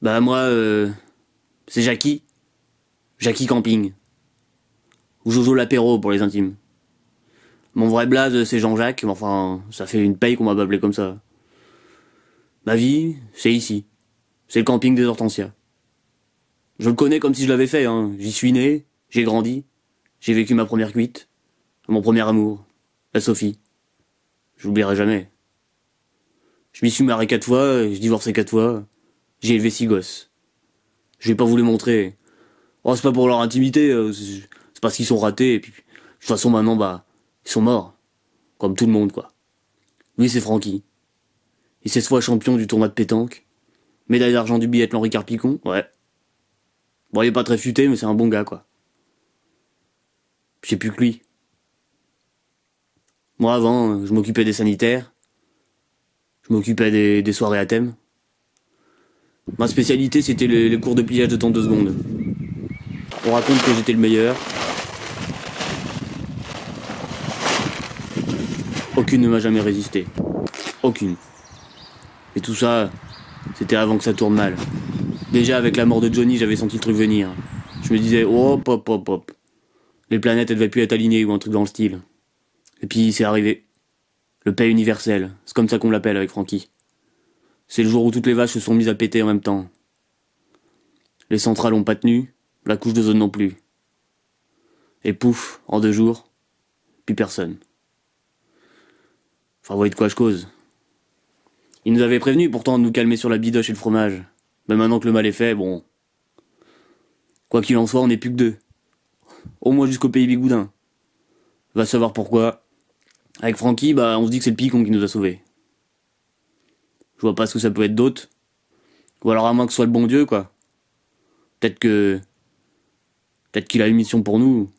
Bah moi, c'est Jackie. Jackie Camping. Ou Jojo l'apéro pour les intimes. Mon vrai blaze, c'est Jean-Jacques, mais enfin, ça fait une paye qu'on m'a appelé comme ça. Ma vie, c'est ici. C'est le camping des Hortensias. Je le connais comme si je l'avais fait, hein. J'y suis né, j'ai grandi, j'ai vécu ma première cuite, mon premier amour, la Sophie. Je l'oublierai jamais. Je m'y suis marié 4 fois, j'ai divorcé 4 fois, j'ai élevé 6 gosses. Je vais pas vous les montrer. Oh, c'est pas pour leur intimité, c'est parce qu'ils sont ratés, et puis, de toute façon, maintenant, bah, ils sont morts. Comme tout le monde, quoi. Lui, c'est Francky. Il est 16 fois champion du tournoi de pétanque. Médaille d'argent du biathlon Ricard Picon, ouais. Bon, il est pas très futé, mais c'est un bon gars, quoi. J'ai plus que lui. Moi, avant, je m'occupais des sanitaires. Je m'occupais des soirées à thème. Ma spécialité, c'était les cours de pliage de temps 2 secondes. On raconte que j'étais le meilleur. Aucune ne m'a jamais résisté. Aucune. Et tout ça, c'était avant que ça tourne mal. Déjà, avec la mort de Johnny, j'avais senti le truc venir. Je me disais, hop, hop, hop, hop. Les planètes, elles devaient plus être alignées ou un truc dans le style. Et puis, c'est arrivé. Le paix universel. C'est comme ça qu'on l'appelle avec Francky. C'est le jour où toutes les vaches se sont mises à péter en même temps. Les centrales ont pas tenu, la couche d'ozone non plus. Et pouf, en 2 jours, plus personne. Enfin, vous voyez de quoi je cause. Ils nous avaient prévenus pourtant de nous calmer sur la bidoche et le fromage. Mais maintenant que le mal est fait, bon... Quoi qu'il en soit, on n'est plus que 2. Au moins jusqu'au pays Bigoudin. Va savoir pourquoi. Avec Francky, bah, on se dit que c'est le Picon qui nous a sauvés. Je vois pas ce que ça peut être d'autre. Ou alors à moins que ce soit le bon Dieu, quoi. Peut-être qu'il a une mission pour nous.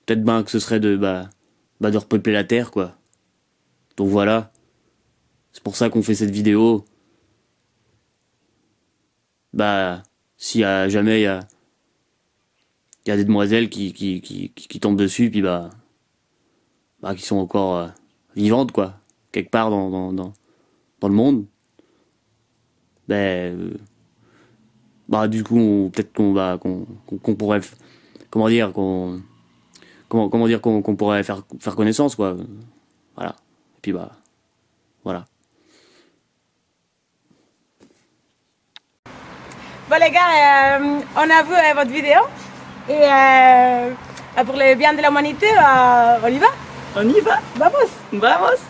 Peut-être ben que ce serait de repeupler la terre, quoi. Donc voilà. C'est pour ça qu'on fait cette vidéo. Bah, si jamais il y a des demoiselles qui tombent dessus, puis qui sont encore vivantes, quoi. Quelque part dans le monde. Du coup, peut-être qu'on pourrait, qu'on pourrait faire connaissance, quoi. Voilà. Et puis voilà. Bon les gars, on a vu votre vidéo et pour le bien de l'humanité, on y va. On y va. Vamos. Vamos.